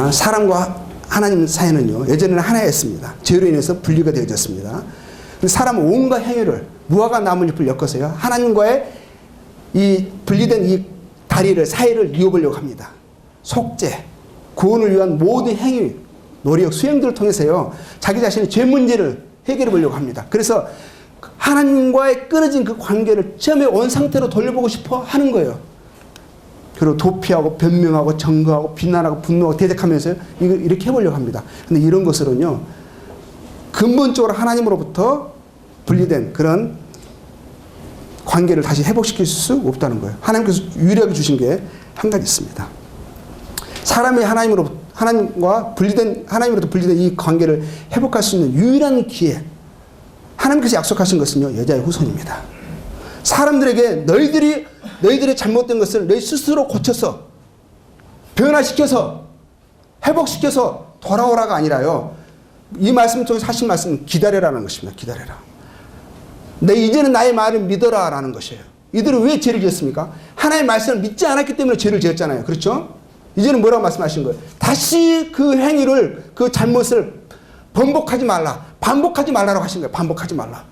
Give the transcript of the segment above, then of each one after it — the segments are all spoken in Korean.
자, 사람과 하나님 사이는요, 예전에는 하나였습니다. 죄로 인해서 분리가 되어졌습니다. 근데 사람은 온갖 행위를, 무화과 나뭇잎을 엮어서요, 하나님과의 이 분리된 이 다리를, 사이를 이어보려고 합니다. 속죄, 구원을 위한 모든 행위, 노력, 수행들을 통해서요, 자기 자신의 죄 문제를 해결해 보려고 합니다. 그래서 하나님과의 끊어진 그 관계를 처음에 원 상태로 돌려보고 싶어 하는 거예요. 그리고 도피하고 변명하고 증거하고 비난하고 분노하고 대적하면서 이렇게 해보려고 합니다. 근데 이런 것으로는요, 근본적으로 하나님으로부터 분리된 그런 관계를 다시 회복시킬 수 없다는 거예요. 하나님께서 유일하게 주신 게 한 가지 있습니다. 사람이 하나님과 분리된, 하나님으로부터 분리된 이 관계를 회복할 수 있는 유일한 기회, 하나님께서 약속하신 것은요, 여자의 후손입니다. 사람들에게 너희들의 잘못된 것을 너희 스스로 고쳐서 변화시켜서 회복시켜서 돌아오라가 아니라요, 이 말씀 통해서 하신 말씀은 기다려라는 것입니다. 기다려라. 이제는 나의 말을 믿어라 라는 것이에요. 이들은 왜 죄를 지었습니까? 하나님의 말씀을 믿지 않았기 때문에 죄를 지었잖아요. 그렇죠? 이제는 뭐라고 말씀하신 거예요? 다시 그 행위를, 그 잘못을 번복하지 말라, 반복하지 말라라고 하신 거예요. 반복하지 말라.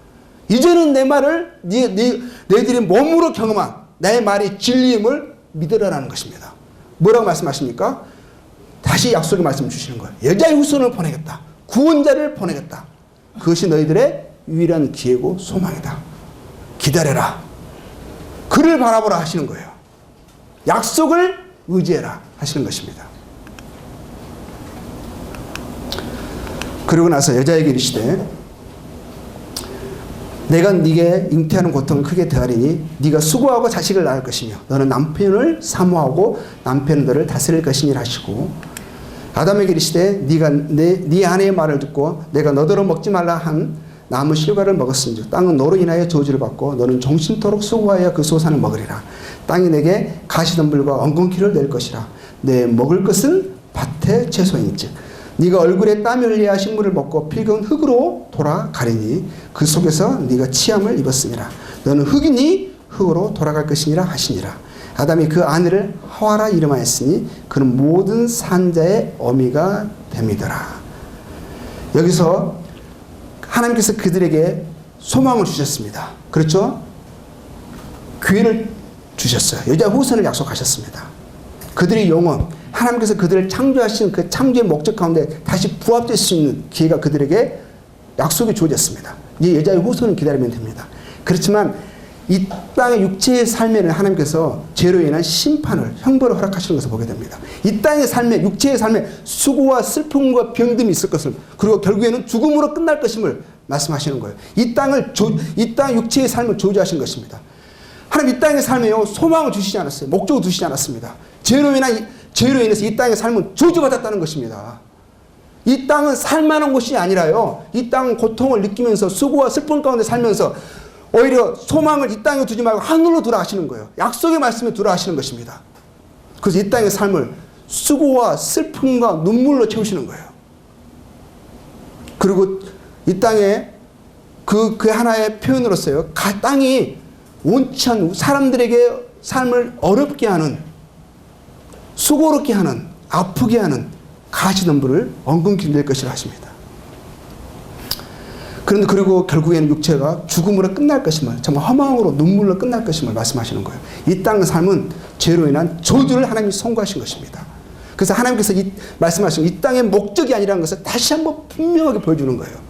이제는 내 말을 너희들이 몸으로 경험한 나의 말이 진리임을 믿으라라는 것입니다. 뭐라고 말씀하십니까? 다시 약속의 말씀을 주시는 거예요. 여자의 후손을 보내겠다. 구원자를 보내겠다. 그것이 너희들의 유일한 기회고 소망이다. 기다려라. 그를 바라보라 하시는 거예요. 약속을 의지해라 하시는 것입니다. 그리고 나서 여자에게 이르시되 내가 네게 잉태하는 고통을 크게 더하리니 네가 수고하고 자식을 낳을 것이며 너는 남편을 사모하고 남편은 너를 다스릴 것이니라 하시고, 아담에게 이르시되 네가 네 아내의 말을 듣고 내가 너더러 먹지 말라 한 나무 실과를 먹었은즉 땅은 너로 인하여 저주를 받고 너는 종신토록 수고하여 그 소산을 먹으리라. 땅이 내게 가시덤불과 엉겅퀴를 낼 것이라. 내 먹을 것은 밭의 채소인즉 네가 얼굴에 땀이 흘려야 식물을 먹고 필경은 흙으로 돌아가리니 그 속에서 네가 치함을 입었으니라. 너는 흙이니 흙으로 돌아갈 것이니라 하시니라. 아담이 그 아내를 하와라 이름하였으니 그는 모든 산자의 어미가 됨이더라. 여기서 하나님께서 그들에게 소망을 주셨습니다. 그렇죠? 기회를 주셨어요. 여자 후손을 약속하셨습니다. 그들의 영혼, 하나님께서 그들을 창조하신 그 창조의 목적 가운데 다시 부합될 수 있는 기회가 그들에게 약속이 주어졌습니다. 이제 여자의 후손을 기다리면 됩니다. 그렇지만 이 땅의 육체의 삶에는 하나님께서 죄로 인한 심판을, 형벌을 허락하시는 것을 보게 됩니다. 이 땅의 삶에, 육체의 삶에 수고와 슬픔과 병듦이 있을 것을, 그리고 결국에는 죽음으로 끝날 것임을 말씀하시는 거예요. 이 땅 육체의 삶을 저주하신 것입니다. 하나님 이 땅의 삶에요, 소망을 주시지 않았어요. 목적을 두시지 않았습니다. 죄로 인해서 이 땅의 삶은 저주받았다는 것입니다. 이 땅은 살만한 곳이 아니라요, 이 땅은 고통을 느끼면서 수고와 슬픔 가운데 살면서 오히려 소망을 이 땅에 두지 말고 하늘로 두라 하시는 거예요. 약속의 말씀에 두라 하시는 것입니다. 그래서 이 땅의 삶을 수고와 슬픔과 눈물로 채우시는 거예요. 그리고 이 땅에 그 하나의 표현으로서요, 땅이 원치 않는 사람들에게 삶을 어렵게 하는, 수고롭게 하는, 아프게 하는 가시덤불을 엉겅퀴 낼 것이라 하십니다. 그런데 그리고 결국에는 육체가 죽음으로 끝날 것임을, 정말 허망으로 눈물로 끝날 것임을 말씀하시는 거예요. 이 땅의 삶은 죄로 인한 저주를 하나님이 선고하신 것입니다. 그래서 하나님께서 말씀하신 이 땅의 목적이 아니라는 것을 다시 한번 분명하게 보여주는 거예요.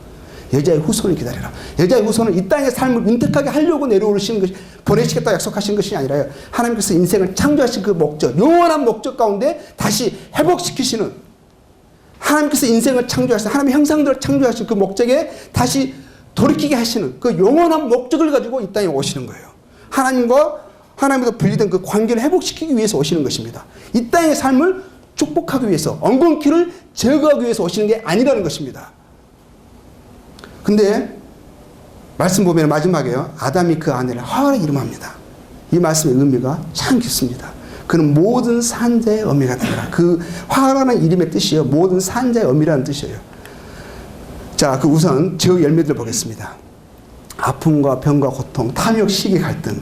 여자의 후손을 기다려라. 여자의 후손은 이 땅의 삶을 윤택하게 하려고 내려오시는 것이, 보내시겠다 약속하신 것이 아니라요, 하나님께서 인생을 창조하신 그 목적, 영원한 목적 가운데 다시 회복시키시는, 하나님께서 인생을 창조하신, 하나님의 형상들을 창조하신 그 목적에 다시 돌이키게 하시는 그 영원한 목적을 가지고 이 땅에 오시는 거예요. 하나님과 분리된 그 관계를 회복시키기 위해서 오시는 것입니다. 이 땅의 삶을 축복하기 위해서, 엉겅퀴를 제거하기 위해서 오시는 게 아니라는 것입니다. 근데 말씀 보면 마지막에요, 아담이 그 아내를 하와라 이름합니다. 이 말씀의 의미가 참 깊습니다. 그는 모든 산자의 어미가 되라. 그 하와라는 이름의 뜻이요, 모든 산자의 어미라는 뜻이에요. 자, 그 우선 제 열매들 보겠습니다. 아픔과 병과 고통, 탐욕, 시기, 갈등,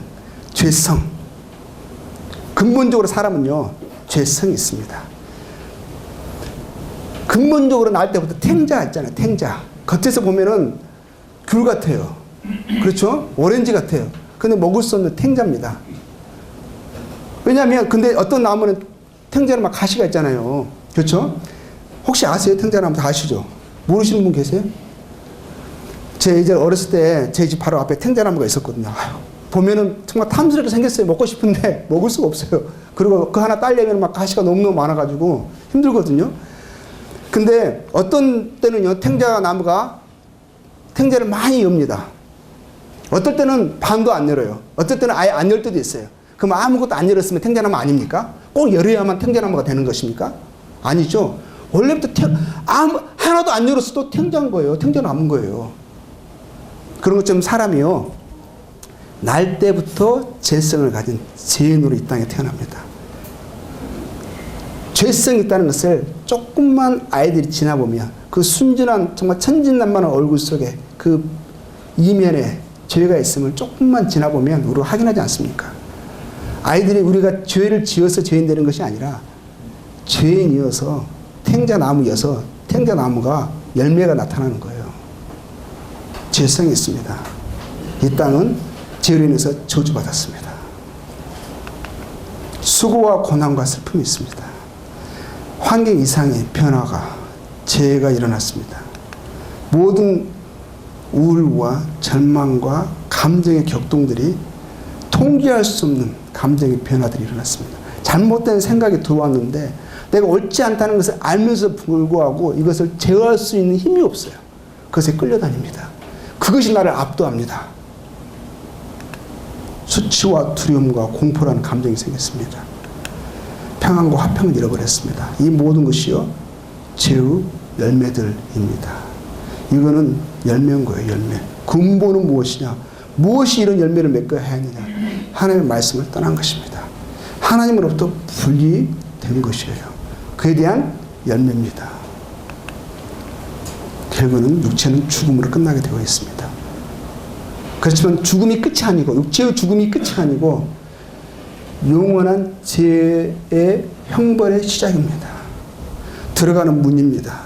죄성. 근본적으로 사람은요, 죄성이 있습니다. 근본적으로 나올 때부터 탱자 있잖아요. 탱자. 겉에서 보면은 귤 같아요. 그렇죠? 오렌지 같아요. 근데 먹을 수 없는 탱자입니다. 왜냐하면 근데 어떤 나무는 탱자는 막 가시가 있잖아요. 그렇죠? 혹시 아세요? 탱자나무 다 아시죠? 모르시는 분 계세요? 제 이제 어렸을 때 제 집 바로 앞에 탱자나무가 있었거든요. 아유, 보면은 정말 탐스럽게 생겼어요. 먹고 싶은데 먹을 수가 없어요. 그리고 그 하나 따려면 막 가시가 너무너무 많아가지고 힘들거든요. 근데 어떤 때는요, 탱자나무가 탱자를 많이 엽니다. 어떨 때는 반도 안 열어요. 어떨 때는 아예 안 열 때도 있어요. 그럼 아무것도 안 열었으면 탱자나무 아닙니까? 꼭 열어야만 탱자나무가 되는 것입니까? 아니죠. 원래부터 하나도 안 열었어도 탱자인 거예요. 탱자나무인 거예요. 그런 것처럼 사람이요, 날 때부터 죄성을 가진 죄인으로 이 땅에 태어납니다. 죄성이 있다는 것을 조금만 아이들이 지나보면 그 순진한 정말 천진난만한 얼굴 속에 그 이면에 죄가 있음을 조금만 지나보면 우리가 확인하지 않습니까? 아이들이 우리가 죄를 지어서 죄인 되는 것이 아니라 죄인이어서 탱자나무여서 탱자나무가 열매가 나타나는 거예요. 죄성이 있습니다. 이 땅은 죄로 인해서 저주받았습니다. 수고와 고난과 슬픔이 있습니다. 환경 이상의 변화가, 재해가 일어났습니다. 모든 우울과 절망과 감정의 격동들이 통제할 수 없는 감정의 변화들이 일어났습니다. 잘못된 생각이 들어왔는데 내가 옳지 않다는 것을 알면서 불구하고 이것을 제어할 수 있는 힘이 없어요. 그것에 끌려다닙니다. 그것이 나를 압도합니다. 수치와 두려움과 공포라는 감정이 생겼습니다. 평안과 화평을 잃어버렸습니다. 이 모든 것이요, 죄의 열매들입니다. 이거는 열매인 거예요. 열매. 근본은 무엇이냐? 무엇이 이런 열매를 맺어야 하느냐? 하나님의 말씀을 떠난 것입니다. 하나님으로부터 분리된 것이에요. 그에 대한 열매입니다. 결국은 육체는 죽음으로 끝나게 되어 있습니다. 그렇지만 죽음이 끝이 아니고, 육체의 죽음이 끝이 아니고 영원한 죄의 형벌의 시작입니다. 들어가는 문입니다.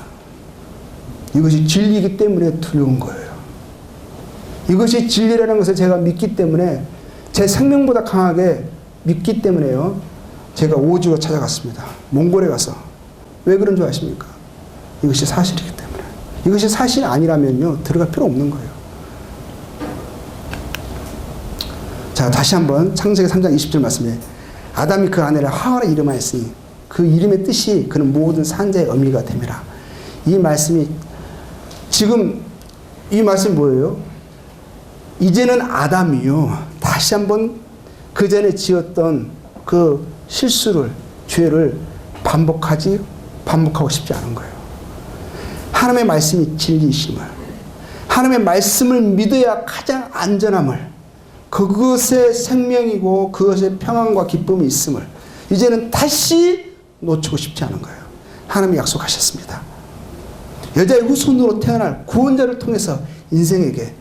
이것이 진리이기 때문에 두려운 거예요. 이것이 진리라는 것을 제가 믿기 때문에, 제 생명보다 강하게 믿기 때문에요, 제가 오지로 찾아갔습니다. 몽골에 가서. 왜 그런 줄 아십니까? 이것이 사실이기 때문에. 이것이 사실이 아니라면요, 들어갈 필요 없는 거예요. 자, 다시 한번 창세기 3장 20절 말씀에 아담이 그 아내를 하와라 이름하였으니 그 이름의 뜻이 그는 모든 산자의 어미가 됨이라. 이 말씀이 지금 이 말씀이 뭐예요? 이제는 아담이요, 다시 한번 그 전에 지었던 그 실수를, 죄를 반복하고 싶지 않은 거예요. 하나님의 말씀이 진리이심을, 하나님의 말씀을 믿어야 가장 안전함을, 그것의 생명이고 그것의 평안과 기쁨이 있음을 이제는 다시 놓치고 싶지 않은 거예요. 하나님이 약속하셨습니다. 여자의 후손으로 태어날 구원자를 통해서 인생에게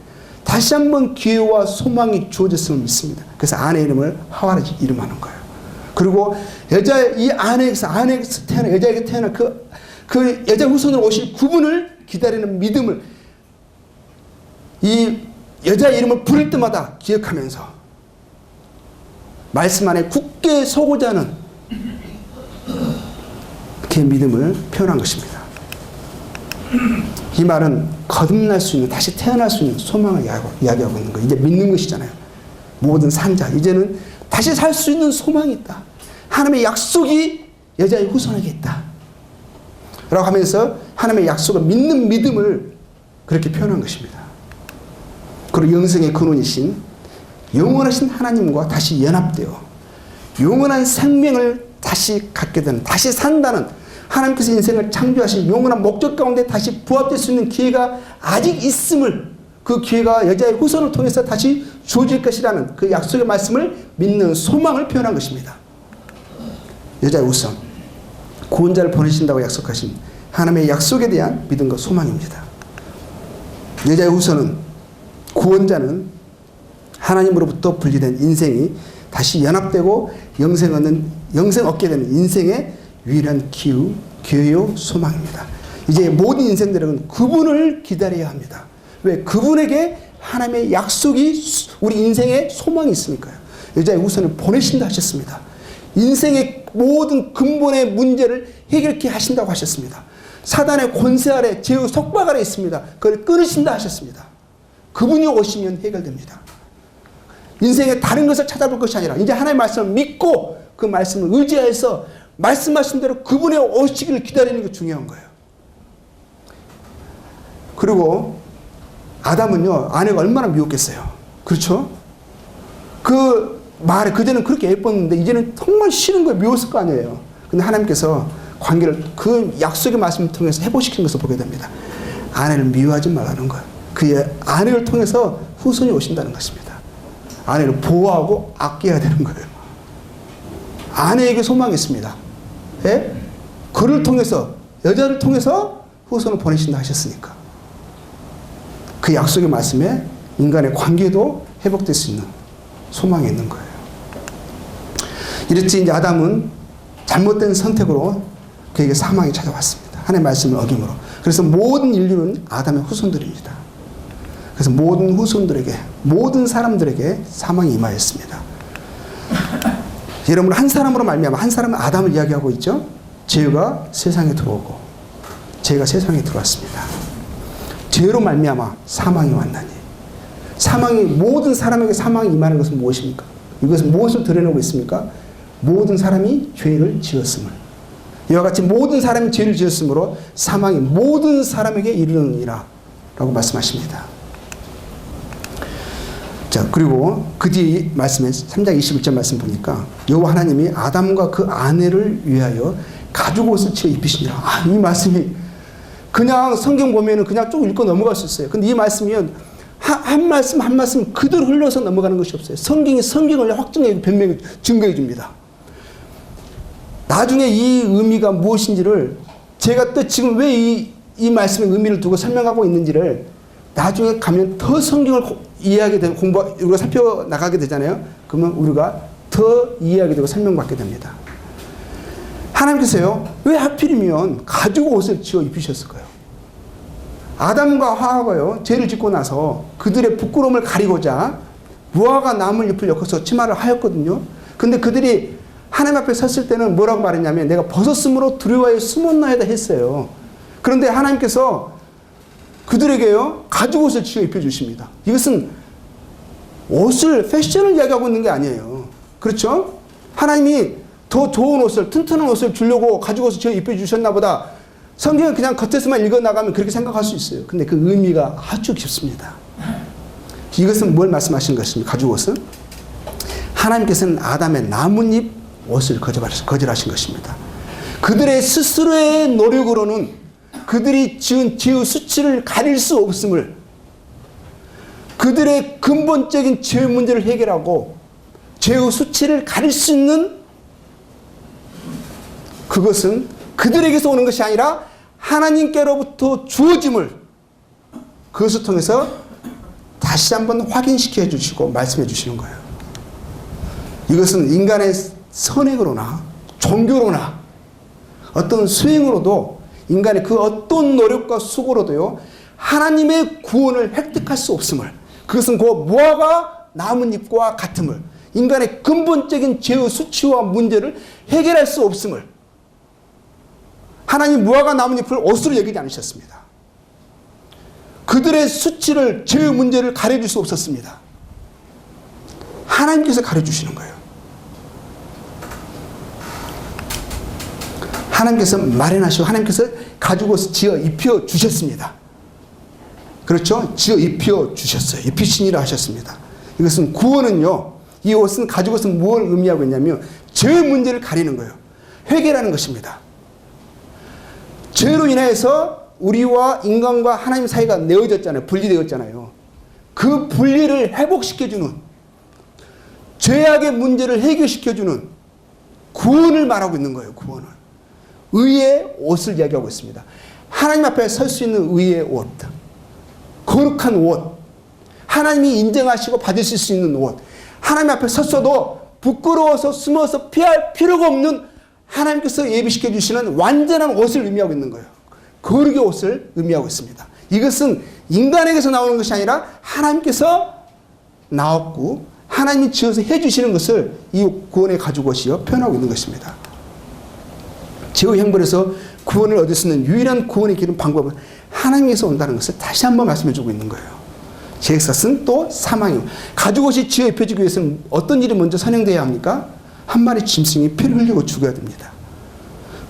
다시 한번 기회와 소망이 주어졌음을 믿습니다. 그래서 아내 이름을 하와라 이름하는 거예요. 그리고 이 아내에게서 태어난, 여자에게 태어난 그 여자 후손으로 오실 그분을 기다리는 믿음을, 이 여자의 이름을 부를 때마다 기억하면서 말씀 안에 굳게 서고자 하는 그 믿음을 표현한 것입니다. 이 말은 거듭날 수 있는, 다시 태어날 수 있는 소망을 이야기하고 있는 거예요. 이제 믿는 것이잖아요. 모든 산자, 이제는 다시 살 수 있는 소망이 있다. 하나님의 약속이 여자의 후손에게 있다. 라고 하면서 하나님의 약속을 믿는 믿음을 그렇게 표현한 것입니다. 그리고 영생의 근원이신 영원하신 하나님과 다시 연합되어 영원한 생명을 다시 갖게 되는, 다시 산다는, 하나님께서 인생을 창조하신 영원한 목적 가운데 다시 부합될 수 있는 기회가 아직 있음을, 그 기회가 여자의 후손을 통해서 다시 주어질 것이라는 그 약속의 말씀을 믿는 소망을 표현한 것입니다. 여자의 후손, 구원자를 보내신다고 약속하신 하나님의 약속에 대한 믿음과 소망입니다. 여자의 후손은, 구원자는 하나님으로부터 분리된 인생이 다시 연합되고 영생 얻게 되는 인생의 유일한 기회요 소망입니다. 이제 모든 인생들은 그분을 기다려야 합니다. 왜? 그분에게 하나님의 약속이 우리 인생에 소망이 있으니까요. 여자의 우선을 보내신다 하셨습니다. 인생의 모든 근본의 문제를 해결케 하신다고 하셨습니다. 사단의 권세 아래, 죄의 속박 아래 있습니다. 그걸 끊으신다 하셨습니다. 그분이 오시면 해결됩니다. 인생에 다른 것을 찾아볼 것이 아니라 이제 하나님의 말씀을 믿고 그 말씀을 의지해서 말씀하신 대로 그분의 오시기를 기다리는 게 중요한 거예요. 그리고 아담은요, 아내가 얼마나 미웠겠어요. 그렇죠? 그 말에 그전에는 그렇게 예뻤는데 이제는 정말 싫은 거예요. 미웠을 거 아니에요. 근데 하나님께서 관계를 그 약속의 말씀을 통해서 회복시키는 것을 보게 됩니다. 아내를 미워하지 말라는 거예요. 그의 아내를 통해서 후손이 오신다는 것입니다. 아내를 보호하고 아껴야 되는 거예요. 아내에게 소망이 있습니다. 예? 그를 통해서, 여자를 통해서 후손을 보내신다 하셨으니까. 그 약속의 말씀에 인간의 관계도 회복될 수 있는 소망이 있는 거예요. 이랬지 이제 아담은 잘못된 선택으로 그에게 사망이 찾아왔습니다. 하나님의 말씀을 어김으로. 그래서 모든 인류는 아담의 후손들입니다. 그래서 모든 후손들에게, 모든 사람들에게 사망이 임하였습니다. 여러분, 한 사람으로 말미암아, 한 사람은 아담을 이야기하고 있죠. 죄가 세상에 들어오고 죄가 세상에 들어왔습니다. 죄로 말미암아 사망이 왔나니. 사망이, 모든 사람에게 사망이 임하는 것은 무엇입니까? 이것은 무엇을 드러내고 있습니까? 모든 사람이 죄를 지었음을. 이와 같이 모든 사람이 죄를 지었으므로 사망이 모든 사람에게 이르느니라 라고 말씀하십니다. 자, 그리고 그 뒤에 말씀에 3장 21절 말씀 보니까 여호와 하나님이 아담과 그 아내를 위하여 가죽 옷을 치어 입히시니라. 아, 이 말씀이 그냥 성경 보면은 그냥 쭉 읽고 넘어갈 수 있어요. 근데 이 말씀이면 한 말씀 한 말씀 그대로 흘러서 넘어가는 것이 없어요. 성경이 성경을 확증해, 변명해, 증거해 줍니다. 나중에 이 의미가 무엇인지를 제가 또 지금 왜 이 말씀의 의미를 두고 설명하고 있는지를 나중에 가면 더 성경을 이해하게 되고 우리가 살펴나가게 되잖아요. 그러면 우리가 더 이해하게 되고 설명받게 됩니다. 하나님께서요, 왜 하필이면 가죽 옷을 지어 입히셨을까요? 아담과 하와가요, 죄를 짓고 나서 그들의 부끄러움을 가리고자 무화과 나물 잎을 엮어서 치마를 하였거든요. 근데 그들이 하나님 앞에 섰을 때는 뭐라고 말했냐면 내가 벗었으므로 두려워하여 숨었나이다 했어요. 그런데 하나님께서 그들에게요, 가죽 옷을 지어 입혀주십니다. 이것은 옷을, 패션을 이야기하고 있는 게 아니에요. 그렇죠? 하나님이 더 좋은 옷을, 튼튼한 옷을 주려고 가죽 옷을 지어 입혀주셨나 보다. 성경은 그냥 겉에서만 읽어나가면 그렇게 생각할 수 있어요. 근데 그 의미가 아주 깊습니다. 이것은 뭘 말씀하시는 것입니까? 가죽 옷은? 하나님께서는 아담의 나뭇잎 옷을 거절하신 것입니다. 그들의 스스로의 노력으로는 그들이 지은 죄의 수치를 가릴 수 없음을, 그들의 근본적인 죄 문제를 해결하고 죄의 수치를 가릴 수 있는 그것은 그들에게서 오는 것이 아니라 하나님께로부터 주어짐을 그것을 통해서 다시 한번 확인시켜 주시고 말씀해 주시는 거예요. 이것은 인간의 선행으로나 종교로나 어떤 수행으로도 인간의 그 어떤 노력과 수고로도요, 하나님의 구원을 획득할 수 없음을, 그것은 그 무화과 나뭇잎과 같음을, 인간의 근본적인 죄의 수치와 문제를 해결할 수 없음을, 하나님 무화과 나뭇잎을 옷으로 여기지 않으셨습니다. 그들의 수치를, 죄의 문제를 가려줄 수 없었습니다. 하나님께서 가려주시는 거예요. 하나님께서 마련하시고 하나님께서 가죽 옷을 지어 입혀 주셨습니다. 그렇죠? 지어 입혀 주셨어요. 입히시니라 하셨습니다. 이것은 구원은요, 이 옷은, 가죽 옷은 무엇을 의미하고 있냐면 죄의 문제를 가리는 거예요. 회개라는 것입니다. 죄로 인해서 우리와 인간과 하나님 사이가 내어졌잖아요. 분리되었잖아요. 그 분리를 회복시켜주는, 죄악의 문제를 해결시켜주는 구원을 말하고 있는 거예요. 구원을. 의의 옷을 이야기하고 있습니다. 하나님 앞에 설 수 있는 의의 옷, 거룩한 옷, 하나님이 인정하시고 받으실 수 있는 옷, 하나님 앞에 섰어도 부끄러워서 숨어서 피할 필요가 없는 하나님께서 예비시켜 주시는 완전한 옷을 의미하고 있는 거예요. 거룩의 옷을 의미하고 있습니다. 이것은 인간에게서 나오는 것이 아니라 하나님께서 나왔고 하나님이 지어서 해주시는 것을 이 구원의 가죽옷이요 표현하고 있는 것입니다. 제의 형벌에서 구원을 얻을 수 있는 유일한 구원의 길은 방법은 하나님께서 온다는 것을 다시 한번 말씀해 주고 있는 거예요. 제사는 또 사망이요. 가죽옷이 지어 입혀지기 위해서는 어떤 일이 먼저 선행되어야 합니까? 한 마리 짐승이 피를 흘리고 죽어야 됩니다.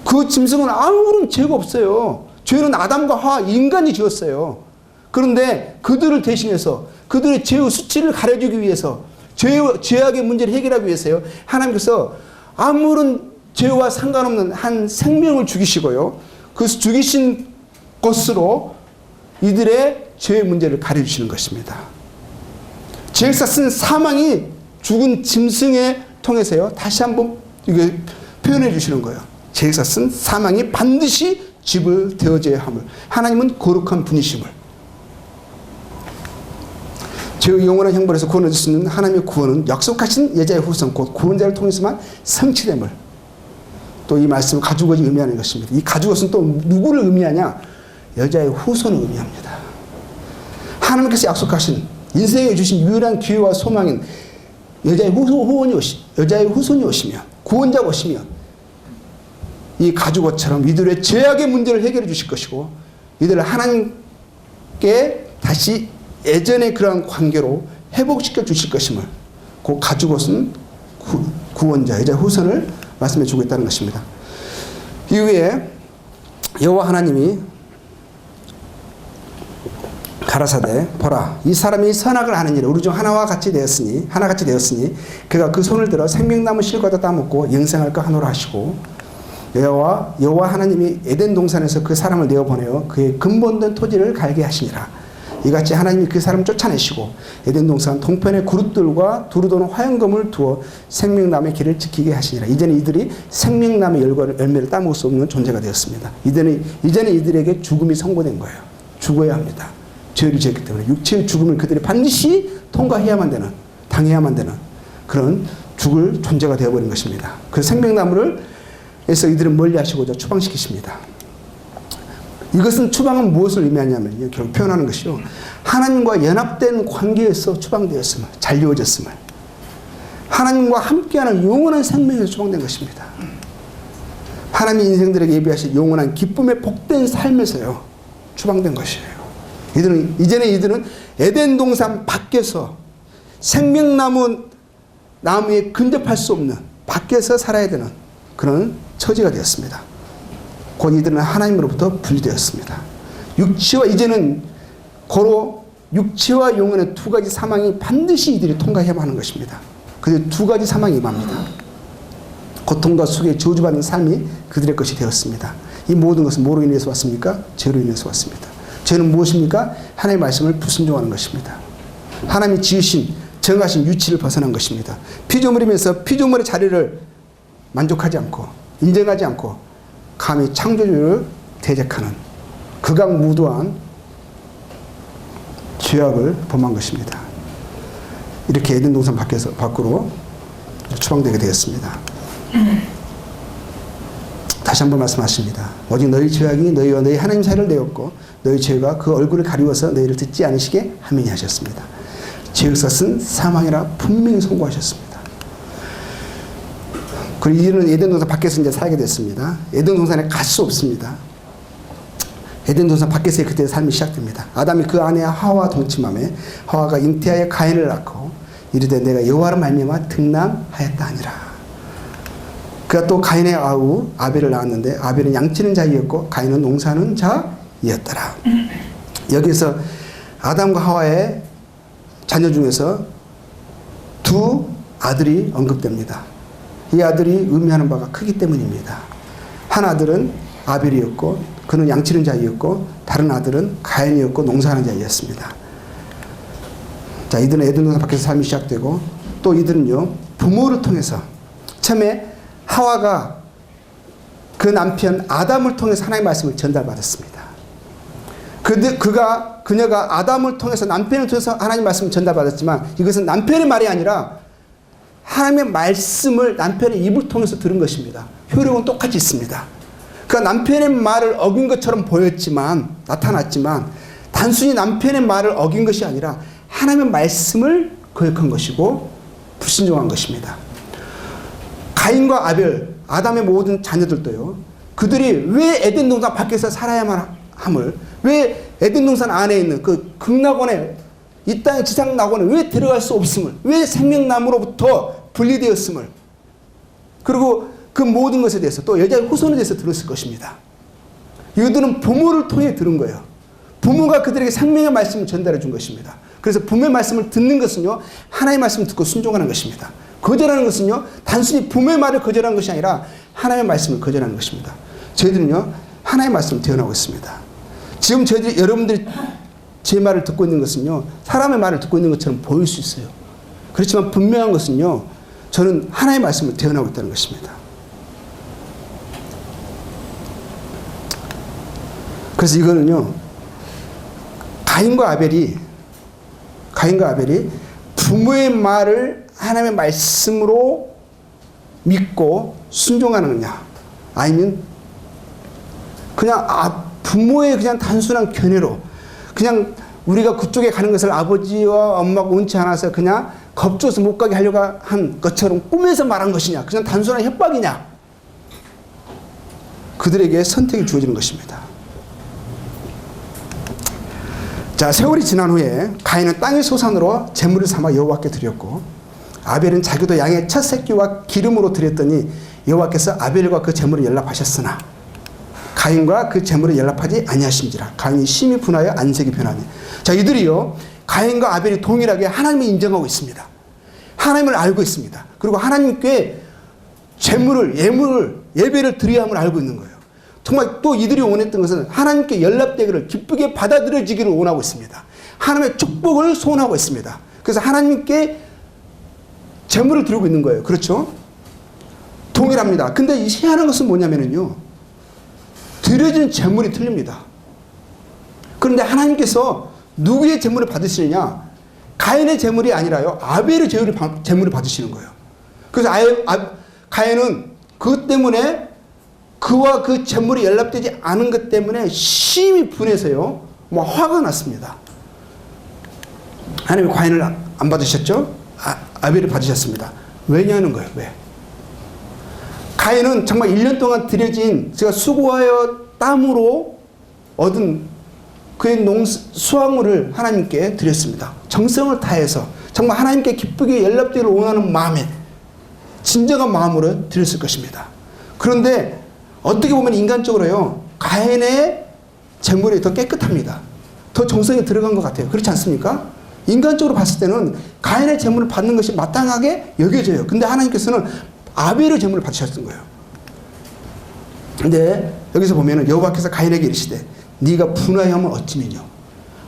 그 짐승은 아무런 죄가 없어요. 죄는 아담과 하와 인간이 지었어요. 그런데 그들을 대신해서 그들의 죄의 수치를 가려주기 위해서 죄악의 문제를 해결하기 위해서요. 하나님께서 아무런 죄와 상관없는 한 생명을 죽이시고요. 그 죽이신 것으로 이들의 죄의 문제를 가려주시는 것입니다. 제사 쓴 사망이 죽은 짐승에 통해서요. 다시 한번 이게 표현해 주시는 거예요. 제사 쓴 사망이 반드시 지불되어져야 함을. 하나님은 거룩한 분이심을. 죄의 영원한 형벌에서 구원을 얻을 수 있는 하나님의 구원은 약속하신 여자의 후손 곧 구원자를 통해서만 성취됨을. 또 이 말씀은 가죽옷이 의미하는 것입니다. 이 가죽옷은 또 누구를 의미하냐? 여자의 후손을 의미합니다. 하나님께서 약속하신 인생에 주신 유일한 기회와 소망인 여자의 후손이 오시면 구원자가 오시면 이 가죽옷처럼 이들의 죄악의 문제를 해결해 주실 것이고 이들을 하나님께 다시 예전의 그러한 관계로 회복시켜 주실 것임을 그 가죽옷은 구원자 여자의 후손을 말씀해 주고 있다는 것입니다. 이후에 여호와 하나님이 가라사대 보라 이 사람이 선악을 하는 일에 우리 중 하나같이 되었으니 그가 그 손을 들어 생명나무 실과도 따먹고 영생할까 하노라 하시고 여호와 하나님이 에덴 동산에서 그 사람을 내어보내어 그의 근본된 토지를 갈게 하시니라. 이같이 하나님이 그 사람을 쫓아내시고 에덴 동산 동편에 그룹들과 두루 도는 화영검을 두어 생명나무의 길을 지키게 하시니라. 이제는 이들이 생명나무의 열매를 따먹을 수 없는 존재가 되었습니다. 이제는 이들에게 죽음이 선고된 거예요. 죽어야 합니다. 죄를 지었기 때문에 육체의 죽음을 그들이 반드시 통과해야만 되는 당해야만 되는 그런 죽을 존재가 되어버린 것입니다. 그 생명나무를 해서 이들은 멀리하시고자 추방시키십니다. 이것은 추방은 무엇을 의미하냐면 결국 표현하는 것이요. 하나님과 연합된 관계에서 추방되었음을 잘리워졌음을 하나님과 함께하는 영원한 생명에서 추방된 것입니다. 하나님이 인생들에게 예비하신 영원한 기쁨의 복된 삶에서요. 추방된 것이에요. 이제는 에덴 동산 밖에서 생명나무에 근접할 수 없는 밖에서 살아야 되는 그런 처지가 되었습니다. 곧 이들은 하나님으로부터 분리되었습니다. 이제는 고로 육체와 영혼의 두 가지 사망이 반드시 이들이 통과해야만 하는 것입니다. 그 두 가지 사망이 임합니다. 고통과 속에 저주받는 삶이 그들의 것이 되었습니다. 이 모든 것은 뭐로 인해서 왔습니까? 죄로 인해서 왔습니다. 죄는 무엇입니까? 하나님의 말씀을 불순종하는 것입니다. 하나님이 지으신 정하신 유치를 벗어난 것입니다. 피조물이면서 피조물의 자리를 만족하지 않고 인정하지 않고 감히 창조주를 대적하는 극악무도한 죄악을 범한 것입니다. 이렇게 에덴 동산 밖으로 추방되게 되었습니다. 다시 한번 말씀하십니다. 오직 너희 죄악이 너희와 너희 하나님 사이를 내었고 너희 죄가 그 얼굴을 가리워서 너희를 듣지 않으시게 함이니 하셨습니다. 죄의사은 사망이라 분명히 선고하셨습니다. 그리고 이제는 에덴 동산 밖에서 이제 살게 됐습니다. 에덴 동산에 갈 수 없습니다. 에덴 동산 밖에서의 그때의 삶이 시작됩니다. 아담이 그 아내 하와와 동침함에 하와가 잉태하여 가인을 낳고 이르되 내가 여호와로 말미암아 등남하였다 하니라. 그가 또 가인의 아우 아벨을 낳았는데 아벨은 양치는 자이었고 가인은 농사하는 자이었더라. 여기서 아담과 하와의 자녀 중에서 두 아들이 언급됩니다. 이 아들이 의미하는 바가 크기 때문입니다. 한 아들은 아벨이었고 그는 양치는 자이었고 다른 아들은 가인이었고 농사하는 자이었습니다. 자, 이들은 에덴 동산 밖에서 삶이 시작되고 또 이들은요 부모를 통해서 처음에 하와가 그 남편 아담을 통해서 하나님의 말씀을 전달받았습니다. 그녀가 아담을 통해서 남편을 통해서 하나님의 말씀을 전달받았지만 이것은 남편의 말이 아니라 하나님의 말씀을 남편의 입을 통해서 들은 것입니다. 효력은 똑같이 있습니다. 그러니까 남편의 말을 어긴 것처럼 나타났지만 단순히 남편의 말을 어긴 것이 아니라 하나님의 말씀을 거역한 것이고 불순종한 것입니다. 가인과 아벨, 아담의 모든 자녀들도요. 그들이 왜 에덴 동산 밖에서 살아야만 함을, 왜 에덴 동산 안에 있는 그 극락원에, 이 땅의 지상 낙원에 왜 들어갈 수 없음을, 왜 생명나무로부터 분리되었음을, 그리고 그 모든 것에 대해서 또 여자의 후손에 대해서 들었을 것입니다. 이들은 부모를 통해 들은 거예요. 부모가 그들에게 생명의 말씀을 전달해 준 것입니다. 그래서 부모의 말씀을 듣는 것은요, 하나님의 말씀을 듣고 순종하는 것입니다. 거절하는 것은요, 단순히 부모의 말을 거절하는 것이 아니라 하나님의 말씀을 거절하는 것입니다. 저희들은요, 하나님의 말씀을 대언하고 있습니다. 지금 여러분들이 제 말을 듣고 있는 것은요, 사람의 말을 듣고 있는 것처럼 보일 수 있어요. 그렇지만 분명한 것은요, 저는 하나님의 말씀을 대언하고 있다는 것입니다. 그래서 이거는요, 가인과 아벨이 부모의 말을 하나님의 말씀으로 믿고 순종하느냐, 아니면 그냥 부모의 그냥 단순한 견해로, 그냥 우리가 그쪽에 가는 것을 아버지와 엄마가 원치 않아서 그냥 겁줘서 못 가게 하려고 한 것처럼 꿈에서 말한 것이냐, 그냥 단순한 협박이냐. 그들에게 선택이 주어지는 것입니다. 자, 세월이 지난 후에 가인은 땅의 소산으로 제물을 삼아 여호와께 드렸고, 아벨은 자기도 양의 첫 새끼와 기름으로 드렸더니 여호와께서 아벨과 그 제물을 연락하셨으나 가인과 그 제물을 연락하지 아니하신지라. 가인이 심히 분하여 안색이 변하니. 자, 이들이요, 가인과 아벨이 동일하게 하나님을 인정하고 있습니다. 하나님을 알고 있습니다. 그리고 하나님께 예배를 드려야 함을 알고 있는 거예요. 정말 또 이들이 원했던 것은 하나님께 연락되기를, 기쁘게 받아들여지기를 원하고 있습니다. 하나님의 축복을 소원하고 있습니다. 그래서 하나님께 제물을 드리고 있는 거예요. 그렇죠? 동일합니다. 근데 이 희한한 것은 뭐냐면요, 드려지는 제물이 틀립니다. 그런데 하나님께서 누구의 제물을 받으시느냐? 가인의 제물이 아니라요, 아벨의 제물을 받으시는 거예요. 그래서 가인은 그것 때문에, 그와 그 제물이 연락되지 않은 것 때문에 심히 분해서요, 화가 났습니다. 하나님이 가인을 안 받으셨죠? 아벨을 받으셨습니다. 왜냐는 거예요. 왜? 가인은 정말 1년 동안 들여진, 제가 수고하여 땀으로 얻은 그의 수확물을 하나님께 드렸습니다. 정성을 다해서 정말 하나님께 기쁘게 연락되기를 원하는 마음에, 진정한 마음으로 드렸을 것입니다. 그런데 어떻게 보면 인간적으로요, 가인의 제물이 더 깨끗합니다. 더 정성이 들어간 것 같아요. 그렇지 않습니까? 인간적으로 봤을 때는 가인의 제물을 받는 것이 마땅하게 여겨져요. 근데 하나님께서는 아벨의 제물을 받으셨던 거예요. 근데 여기서 보면은 여호와께서 가인에게 이르시되 네가 분하여하면 어찌미뇨,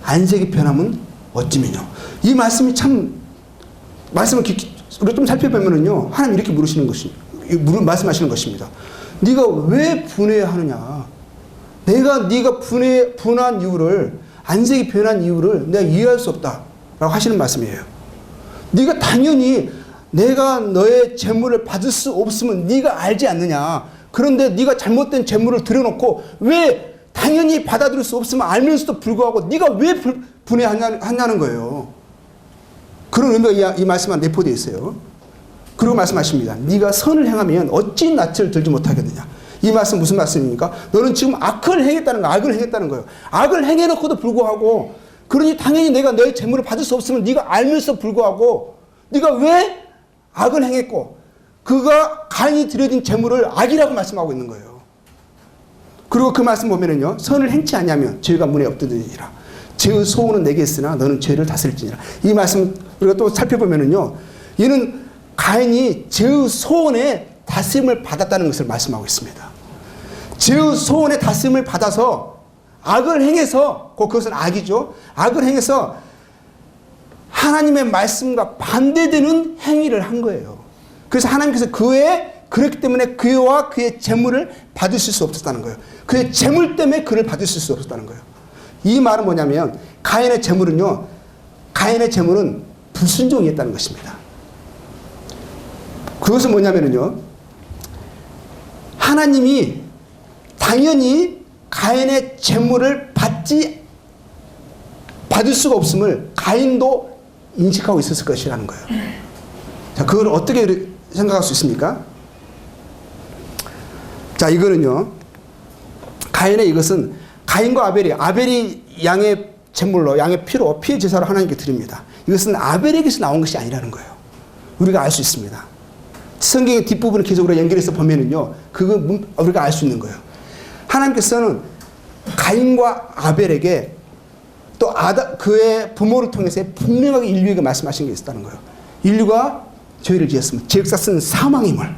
안색이 변하면 어찌미뇨. 이 말씀이 참, 말씀을 우리가 좀 살펴보면은요, 하나님 이렇게 말씀하시는 것입니다. 네가 왜 분해하느냐? 네가 분한 이유를, 안색이 변한 이유를 내가 이해할 수 없다라고 하시는 말씀이에요. 네가 당연히 내가 너의 재물을 받을 수 없으면 네가 알지 않느냐. 그런데 네가 잘못된 재물을 들여놓고 왜 당연히 받아들일 수 없으면 알면서도 불구하고 네가 왜 분해하냐는 거예요. 그런 의미가 이 말씀 안에 내포되어 있어요. 그리고 말씀하십니다. 네가 선을 행하면 어찌 낯을 들지 못하겠느냐. 이 말씀 무슨 말씀입니까? 너는 지금 악을 행했다는 거예요. 악을 행해놓고도 불구하고, 그러니 당연히 내가 너의 재물을 받을 수 없으면 네가 알면서 불구하고 네가 왜 악을 행했고, 그가 가인이 드려진 재물을 악이라고 말씀하고 있는 거예요. 그리고 그 말씀 보면은요, 선을 행치 아니하면 죄가 문에 엎드리리라. 죄의 소원은 내게 있으나 너는 죄를 다스릴지니라. 이 말씀 우리가 또 살펴보면은요, 이는 가인이 죄의 소원에 다스림을 받았다는 것을 말씀하고 있습니다. 죄의 소원에 다스림을 받아서 악을 행해서, 그것은 악이죠. 악을 행해서 하나님의 말씀과 반대되는 행위를 한 거예요. 그래서 하나님께서 그렇기 때문에 그와 그의 재물을 받으실 수 없었다는 거예요. 그의 재물 때문에 그를 받으실 수 없었다는 거예요. 이 말은 뭐냐면, 가인의 재물은 불순종이었다는 것입니다. 그것은 뭐냐면요, 하나님이 당연히 가인의 재물을 받을 수가 없음을 가인도 인식하고 있었을 것이라는 거예요. 자, 그걸 어떻게 생각할 수 있습니까? 자, 이거는요, 가인의 이것은 가인과 아벨이 양의 제물로, 양의 피로, 피의 제사로 하나님께 드립니다. 이것은 아벨에게서 나온 것이 아니라는 거예요. 우리가 알 수 있습니다. 성경의 뒷부분을 계속으로 연결해서 보면은요, 그거 우리가 알 수 있는 거예요. 하나님께서는 가인과 아벨에게 또 그의 부모를 통해서 분명하게 인류에게 말씀하신 게 있었다는 거예요. 인류가 죄를 지었으면 죄역사는 사망임을,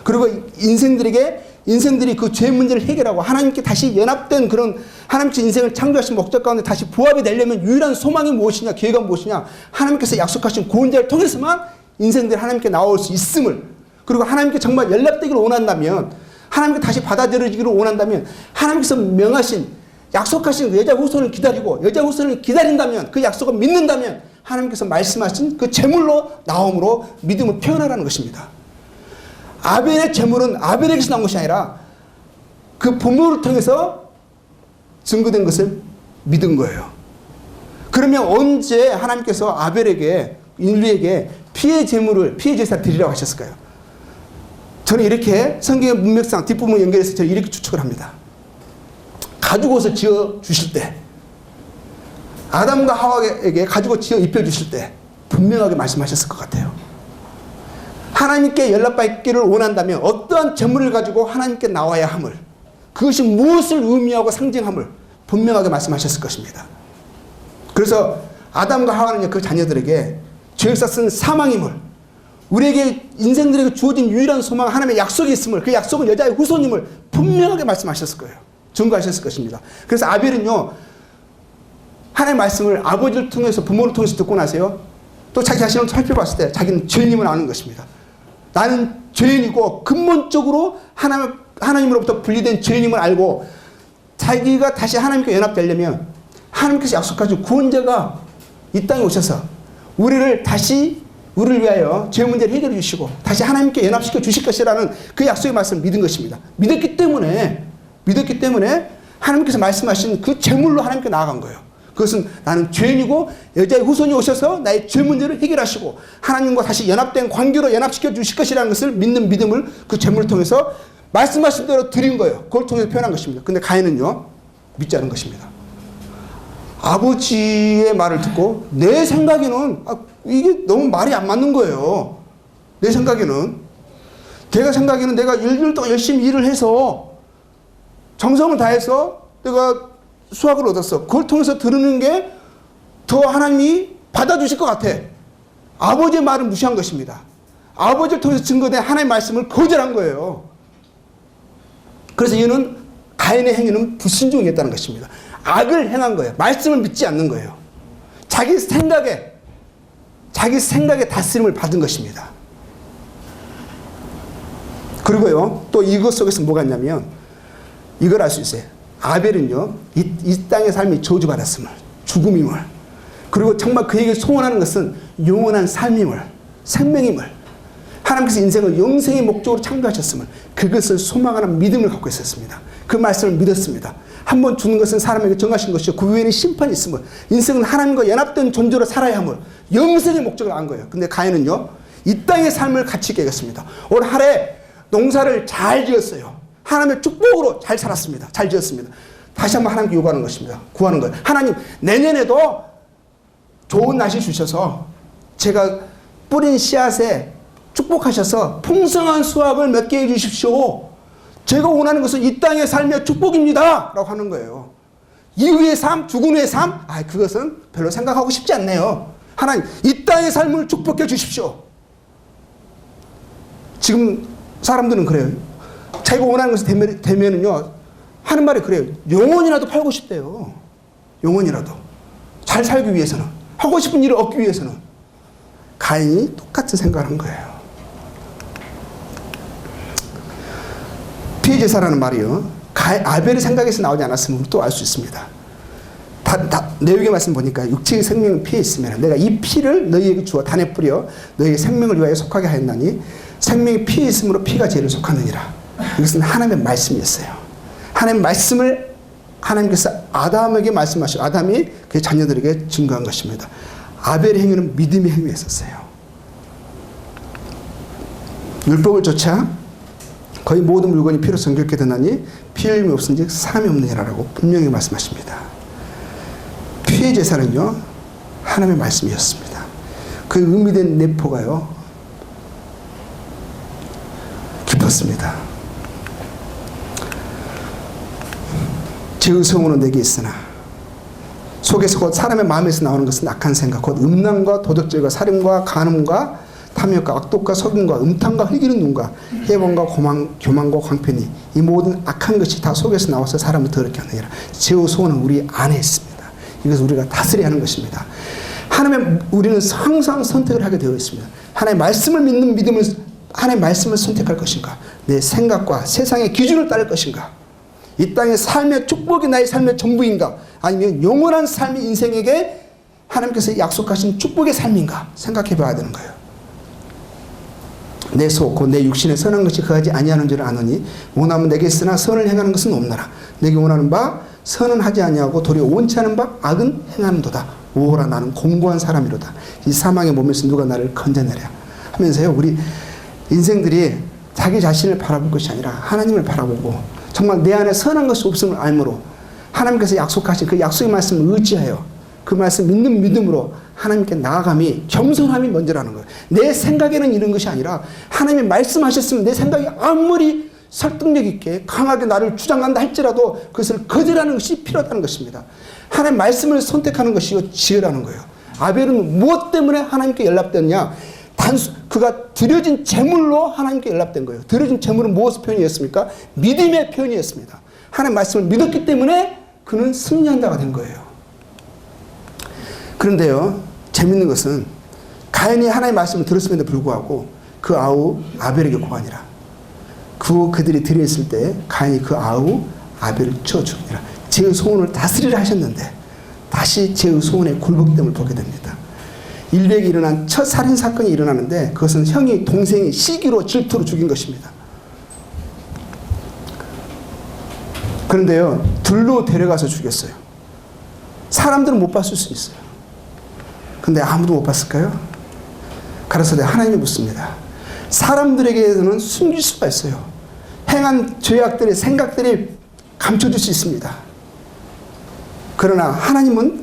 그리고 인생들이 그 죄 문제를 해결하고 하나님께 다시 연합된 그런 하나님께서 인생을 창조하신 목적 가운데 다시 부합이 되려면 유일한 소망이 무엇이냐, 기회가 무엇이냐, 하나님께서 약속하신 구원자를 통해서만 인생들이 하나님께 나올 수 있음을, 그리고 하나님께 정말 연락되기를 원한다면, 하나님께 다시 받아들여지기를 원한다면, 하나님께서 명하신 약속하신 여자 후손을 기다리고 여자 후손을 기다린다면, 그 약속을 믿는다면 하나님께서 말씀하신 그 제물로 나옴으로 믿음을 표현하라는 것입니다. 아벨의 제물은 아벨에게서 나온 것이 아니라 그 부모를 통해서 증거된 것을 믿은 거예요. 그러면 언제 하나님께서 아벨에게, 인류에게 피의 제사를 드리라고 하셨을까요? 저는 이렇게 성경의 문맥상 뒷부분 연결해서 저는 이렇게 추측을 합니다. 가죽옷을 지어 주실 때, 아담과 하와에게 가죽옷 지어 입혀 주실 때 분명하게 말씀하셨을 것 같아요. 하나님께 연락받기를 원한다면 어떠한 재물을 가지고 하나님께 나와야 함을, 그것이 무엇을 의미하고 상징함을 분명하게 말씀하셨을 것입니다. 그래서 아담과 하와는 그 자녀들에게 죄역사 쓴 사망임을, 우리에게 인생들에게 주어진 유일한 소망, 하나님의 약속이 있음을, 그 약속은 여자의 후손임을 분명하게 말씀하셨을 거예요. 증거하셨을 것입니다. 그래서 아벨은요, 하나님의 말씀을 아버지를 통해서, 부모를 통해서 듣고 나서요, 또 자기 자신을 살펴봤을 때 자기는 죄인임을 아는 것입니다. 나는 죄인이고 근본적으로 하나님으로부터 분리된 죄인임을 알고, 자기가 다시 하나님께 연합되려면 하나님께서 약속하신 구원자가 이 땅에 오셔서 우리를 위하여 죄 문제를 해결해 주시고 다시 하나님께 연합시켜 주실 것이라는 그 약속의 말씀을 믿은 것입니다. 믿었기 때문에 하나님께서 말씀하신 그 제물로 하나님께 나아간 거예요. 그것은 나는 죄인이고 여자의 후손이 오셔서 나의 죄 문제를 해결하시고 하나님과 다시 연합된 관계로 연합시켜 주실 것이라는 것을 믿는 믿음을 그 제물을 통해서 말씀하신 대로 드린 거예요. 그걸 통해서 표현한 것입니다. 근데 가인은요, 믿지 않은 것입니다. 아버지의 말을 듣고 내 생각에는 이게 너무 말이 안 맞는 거예요. 내 생각에는 걔가 생각에는 내가 1년 동안 열심히 일을 해서 정성을 다해서 내가 수확을 얻었어. 그걸 통해서 들으는 게 더 하나님이 받아주실 것 같아. 아버지의 말을 무시한 것입니다. 아버지를 통해서 증거된 하나님의 말씀을 거절한 거예요. 그래서 이는 가인의 행위는 불순종이었다는 것입니다. 악을 행한 거예요. 말씀을 믿지 않는 거예요. 자기 생각에 다스림을 받은 것입니다. 그리고요, 또 이것 속에서 뭐가 있냐면 이걸 알 수 있어요. 아벨은요, 이 땅의 삶이 저주받았음을, 죽음임을, 그리고 정말 그에게 소원하는 것은 영원한 삶임을, 생명임을, 하나님께서 인생을 영생의 목적으로 창조하셨음을, 그것을 소망하는 믿음을 갖고 있었습니다. 그 말씀을 믿었습니다. 한 번 주는 것은 사람에게 정하신 것이요 그 외에는 심판이 있음을, 인생은 하나님과 연합된 존재로 살아야 함을, 영생의 목적을 안 거예요. 근데 가인은요, 이 땅의 삶을 같이 깨겠습니다. 올 한해 농사를 잘 지었어요. 하나님의 축복으로 잘 살았습니다. 잘 지었습니다. 다시 한번 하나님께 요구하는 것입니다. 구하는 거예요. 하나님, 내년에도 좋은 날씨 주셔서 제가 뿌린 씨앗에 축복하셔서 풍성한 수확을 맺게 해주십시오. 제가 원하는 것은 이 땅의 삶의 축복입니다. 라고 하는 거예요. 이후의 삶, 죽은 후의 삶, 그것은 별로 생각하고 싶지 않네요. 하나님, 이 땅의 삶을 축복해 주십시오. 지금 사람들은 그래요. 자기가 원하는 것이 되면은요, 하는 말이 그래요. 영혼이라도 팔고 싶대요. 영혼이라도. 잘 살기 위해서는. 하고 싶은 일을 얻기 위해서는. 가인이 똑같은 생각을 한 거예요. 피해제사라는 말이요, 아벨의 생각에서 나오지 않았으면 또 알 수 있습니다. 내용의 말씀 보니까 육체의 생명은 피에 있으면 내가 이 피를 너희에게 주어 단에 뿌려 너희의 생명을 위하여 속하게 하였나니 생명이 피에 있으므로 피가 죄를 속하느니라. 이것은 하나님의 말씀이었어요. 하나님 말씀을 하나님께서 아담에게 말씀하시고 아담이 그의 자녀들에게 증거한 것입니다. 아벨의 행위는 믿음의 행위였었어요. 율법을 쫓아 거의 모든 물건이 피로 정결케 되나니 피 흘림이 없은즉 사람이 없느니라라고 분명히 말씀하십니다. 피의 제사는요 하나님의 말씀이었습니다. 그 의미된 내포가요 깊었습니다. 죄의 소원은 내게 있으나 속에서 곧 사람의 마음에서 나오는 것은 악한 생각 곧 음란과 도덕질과 살인과 간음과 탐욕과 악독과 속임과 음탕과 흘기는 눈과 해본과 교만과 광편이 이 모든 악한 것이 다 속에서 나와서 사람을 더럽게 하느니라. 죄의 소원은 우리 안에 있습니다. 이것을 우리가 다스려야 하는 것입니다. 우리는 항상 선택을 하게 되어 있습니다. 하나님의 말씀을 믿는 믿음을 하나님의 말씀을 선택할 것인가, 내 생각과 세상의 기준을 따를 것인가, 이 땅의 삶의 축복이 나의 삶의 전부인가, 아니면 영원한 삶이 인생에게 하나님께서 약속하신 축복의 삶인가 생각해 봐야 되는 거예요. 내 속 곧 내 육신에 선한 것이 거하지 아니하는 줄 아노니 원하면 내게 있으나 선을 행하는 것은 없나라. 내게 원하는 바 선은 하지 아니하고 도리어 원치 않은 바 악은 행하는도다. 오호라 나는 공고한 사람이로다. 이 사망의 몸에서 누가 나를 건져내랴 하면서요, 우리 인생들이 자기 자신을 바라볼 것이 아니라 하나님을 바라보고 정말 내 안에 선한 것이 없음을 알므로 하나님께서 약속하신 그 약속의 말씀을 의지하여 그 말씀 믿는 믿음으로 하나님께 나아감이, 겸손함이 먼저라는 거예요. 내 생각에는 이런 것이 아니라 하나님이 말씀하셨으면 내 생각이 아무리 설득력 있게 강하게 나를 주장한다 할지라도 그것을 거절하는 것이 필요하다는 것입니다. 하나님 말씀을 선택하는 것이 지혜라는 거예요. 아벨은 무엇 때문에 하나님께 연락됐냐? 그가 드려진 제물로 하나님께 연락된 거예요. 드려진 제물은 무엇의 표현이었습니까? 믿음의 표현이었습니다. 하나님 말씀을 믿었기 때문에 그는 승리한 자가 된 거예요. 그런데요, 재밌는 것은 가인이 하나님의 말씀을 들었음에도 불구하고 그 아우 아벨에게 고하니라. 그들이 들여있을 때 가인이 그 아우 아벨을 쳐 죽이니라. 죄의 소원을 다스리라 하셨는데 다시 죄의 소원의 굴복됨을 보게 됩니다. 일백에 일어난 첫 살인 사건이 일어나는데 그것은 형이 동생이 시기로 질투로 죽인 것입니다. 그런데요, 들로 데려가서 죽였어요. 사람들은 못 봤을 수 있어요. 근데 아무도 못 봤을까요? 가라사대 하나님이 묻습니다. 사람들에게는 숨길 수가 있어요. 행한 죄악들의 생각들이 감춰질 수 있습니다. 그러나 하나님은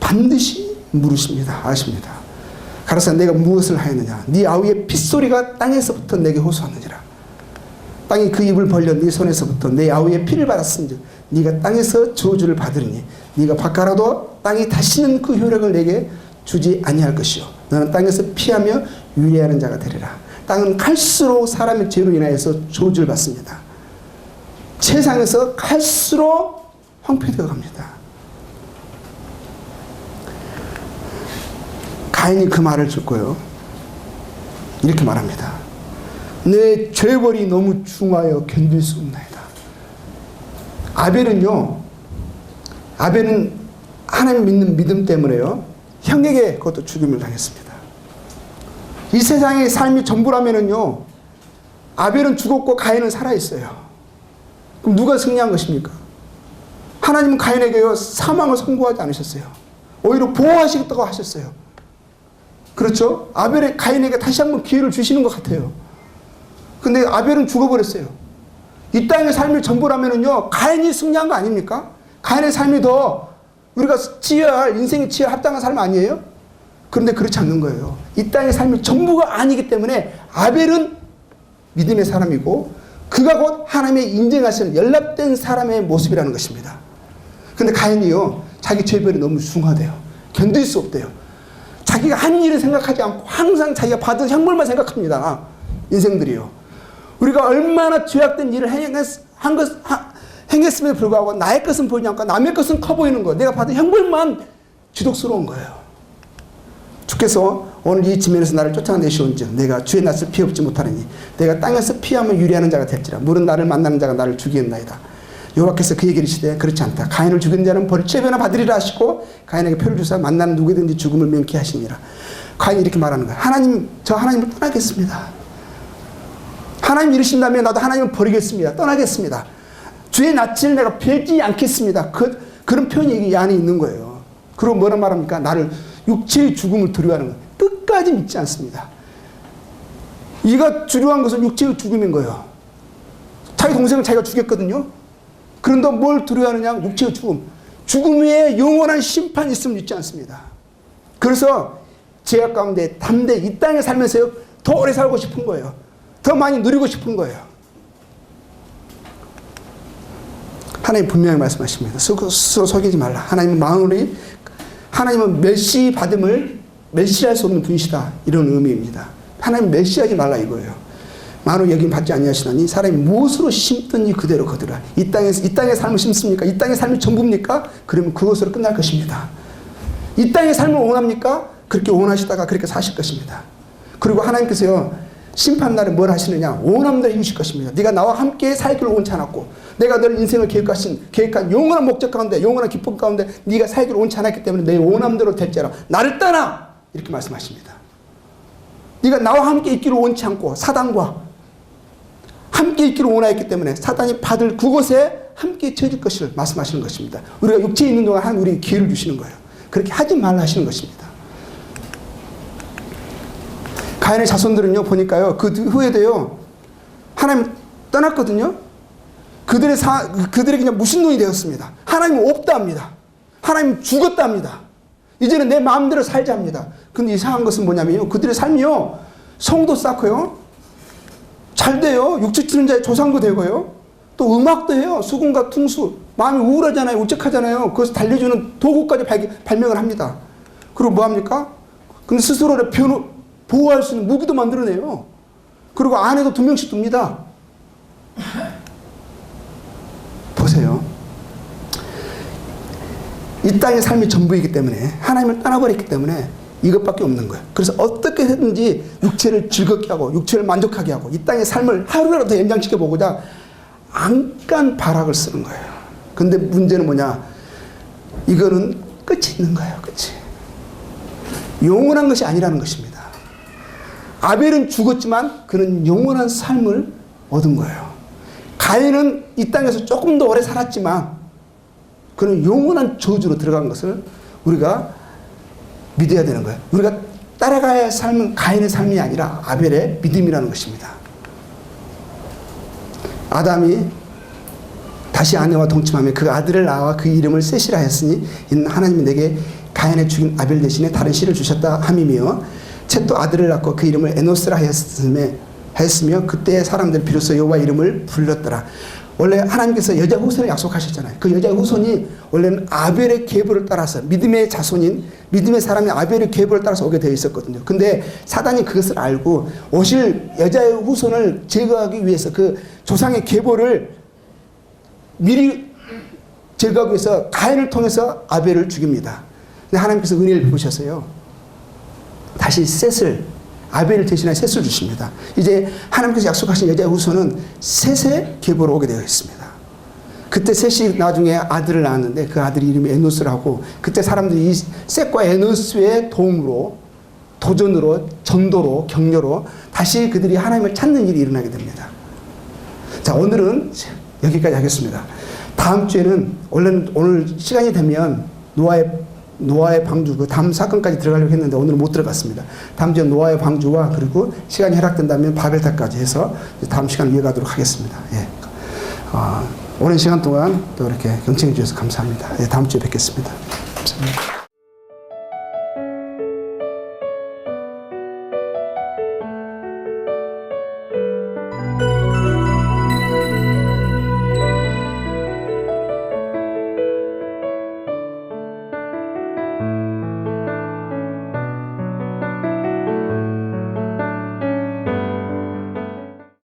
반드시 물으십니다. 아십니다. 가라사대 내가 무엇을 하였느냐? 네 아우의 핏소리가 땅에서부터 내게 호소하느니라. 땅이 그 입을 벌려 네 손에서부터 내 아우의 피를 받았은즉 네가 땅에서 저주를 받으리니 네가 바꿔라도 땅이 다시는 그 효력을 내게 주지 아니할 것이요 너는 땅에서 피하며 유리하는 자가 되리라. 땅은 갈수록 사람의 죄로 인하여서 저주를 받습니다. 세상에서 갈수록 황폐되어 갑니다. 가인이 그 말을 듣고요, 이렇게 말합니다. 내 죄벌이 너무 중하여 견딜 수 없나이다. 아벨은 하나님 믿는 믿음 때문에요, 형에게 그것도 죽임을 당했습니다. 이 세상의 삶이 전부라면은요, 아벨은 죽었고 가인은 살아있어요. 그럼 누가 승리한 것입니까? 하나님은 가인에게요, 사망을 선고하지 않으셨어요. 오히려 보호하시겠다고 하셨어요. 그렇죠? 가인에게 다시 한번 기회를 주시는 것 같아요. 근데 아벨은 죽어버렸어요. 이 땅의 삶이 전부라면은요, 가인이 승리한 거 아닙니까? 가인의 삶이 더 우리가 인생에 치여야 합당한 삶 아니에요? 그런데 그렇지 않는 거예요. 이 땅의 삶이 전부가 아니기 때문에 아벨은 믿음의 사람이고 그가 곧 하나님의 인정하시는 연락된 사람의 모습이라는 것입니다. 그런데 가인이요, 자기 죄별이 너무 중하대요. 견딜 수 없대요. 자기가 한 일을 생각하지 않고 항상 자기가 받은 형벌만 생각합니다. 인생들이요. 우리가 얼마나 죄악된 일을 행했음에도 불구하고 나의 것은 보이지 않고 남의 것은 커 보이는 거예요. 내가 받은 형벌만 지독스러운 거예요. 주께서 오늘 이 지면에서 나를 쫓아내시온즉 내가 주의 낯을 피해보지 못하느니 내가 땅에서 피하면 유리하는 자가 될지라. 물은 나를 만나는 자가 나를 죽이겠나이다. 여호와께서 그에게 이르시되 그렇지 않다. 가인을 죽인 자는 벌죄변화 받으리라 하시고 가인에게 표를 주사 만나는 누구든지 죽음을免케 하시니라. 가인이 이렇게 말하는 거예요. 하나님, 저 하나님을 떠나겠습니다. 하나님 이르신다면 나도 하나님을 버리겠습니다. 떠나겠습니다. 주의 낯을 내가 뵈지 않겠습니다. 그런 표현이 이 안에 있는 거예요. 그리고 뭐라 말합니까? 나를 육체의 죽음을 두려워하는 거예요. 끝까지 믿지 않습니다. 이가 두려워한 것은 육체의 죽음인 거예요. 자기 동생을 자기가 죽였거든요. 그런데 뭘 두려워하느냐? 육체의 죽음. 죽음 외에 영원한 심판이 있음을 믿지 않습니다. 그래서 죄악 가운데 담대 이 땅에 살면서 더 오래 살고 싶은 거예요. 더 많이 누리고 싶은 거예요. 하나님 분명히 말씀하십니다. 스스로 속이지 말라. 하나님은 마음으로 하나님은 메시할 수 없는 분이시다. 이런 의미입니다. 하나님 메시하지 말라 이거예요. 만우 여긴 받지 아니하시나니 사람이 무엇으로 심든지 그대로 거두라. 이 땅의 삶을 심습니까? 이 땅의 삶이 전부입니까? 그러면 그것으로 끝날 것입니다. 이 땅의 삶을 원합니까? 그렇게 원하시다가 그렇게 사실 것입니다. 그리고 하나님께서요, 심판날에 뭘 하시느냐? 원함대로 이루실 것입니다. 네가 나와 함께 살기를 원치 않았고, 내가 널 인생을 계획한 영원한 목적 가운데, 영원한 기쁨 가운데 네가 살기를 원치 않았기 때문에 내 원함대로 될지라 나를 떠나! 이렇게 말씀하십니다. 네가 나와 함께 있기를 원치 않고 사단과 함께 있기를 원하였기 때문에 사단이 받을 그곳에 함께 처해질 것을 말씀하시는 것입니다. 우리가 육체에 있는 동안 하나님 우리에게 기회를 주시는 거예요. 그렇게 하지 말라 하시는 것입니다. 가인의 자손들은요, 보니까요, 그 후에도요, 하나님 떠났거든요. 그들이 그냥 무신론이 되었습니다. 하나님은 없다 합니다. 하나님 죽었다 합니다. 이제는 내 마음대로 살자 합니다. 근데 이상한 것은 뭐냐면요, 그들의 삶이요, 성도 쌓고요, 잘 돼요. 육체 치는 자의 조상도 되고요. 또 음악도 해요. 수금과 퉁수. 마음이 우울하잖아요. 울적하잖아요. 그것을 달래주는 도구까지 발명을 합니다. 그리고 뭐 합니까? 근데 스스로를 보호할 수 있는 무기도 만들어내요. 그리고 아내도 2명씩 둡니다. 보세요. 이 땅의 삶이 전부이기 때문에, 하나님을 떠나버렸기 때문에 이것밖에 없는 거예요. 그래서 어떻게 해든지 육체를 즐겁게 하고 육체를 만족하게 하고 이 땅의 삶을 하루라도 더 연장시켜 보고자 안간 발악을 쓰는 거예요. 근데 문제는 뭐냐? 이거는 끝이 있는 거예요. 끝이. 영원한 것이 아니라는 것입니다. 아벨은 죽었지만 그는 영원한 삶을 얻은 거예요. 가인은 이 땅에서 조금 더 오래 살았지만 그는 영원한 저주로 들어간 것을 우리가 믿어야 되는 거예요. 우리가 따라가야 할 삶은 가인의 삶이 아니라 아벨의 믿음이라는 것입니다. 아담이 다시 아내와 동침하며 그 아들을 낳아 그 이름을 셋이라 했으니 이는 하나님이 내게 가인의 죽인 아벨 대신에 다른 씨를 주셨다 함이며 셋도 아들을 낳고 그 이름을 에노스라 했으며 그때 사람들이 비로소 여호와 이름을 불렀더라. 원래 하나님께서 여자 후손을 약속하셨잖아요. 그 여자 후손이 원래는 아벨의 계보를 따라서 믿음의 자손인 믿음의 사람이 아벨의 계보를 따라서 오게 되어 있었거든요. 근데 사단이 그것을 알고 오실 여자의 후손을 제거하기 위해서 그 조상의 계보를 미리 제거하기 위해서 가인을 통해서 아벨을 죽입니다. 근데 하나님께서 은혜를 베푸셔서요, 다시 셋을, 아벨을 대신해 셋을 주십니다. 이제 하나님께서 약속하신 여자의 후손은 셋의 계보로 오게 되어 있습니다. 그때 셋이 나중에 아들을 낳았는데 그 아들이 이름이 에노스라고, 그때 사람들이 이 셋과 에노스의 도움으로, 도전으로, 전도로, 격려로 다시 그들이 하나님을 찾는 일이 일어나게 됩니다. 자, 오늘은 여기까지 하겠습니다. 다음 주에는, 원래는 오늘 시간이 되면 노아의 방주, 그 다음 사건까지 들어가려고 했는데 오늘은 못 들어갔습니다. 다음 주에 노아의 방주와 그리고 시간이 허락된다면 바벨탑까지 해서 다음 시간 이어가도록 하겠습니다. 예. 오랜 시간 동안 또 이렇게 경청해 주셔서 감사합니다. 예, 다음 주에 뵙겠습니다. 감사합니다.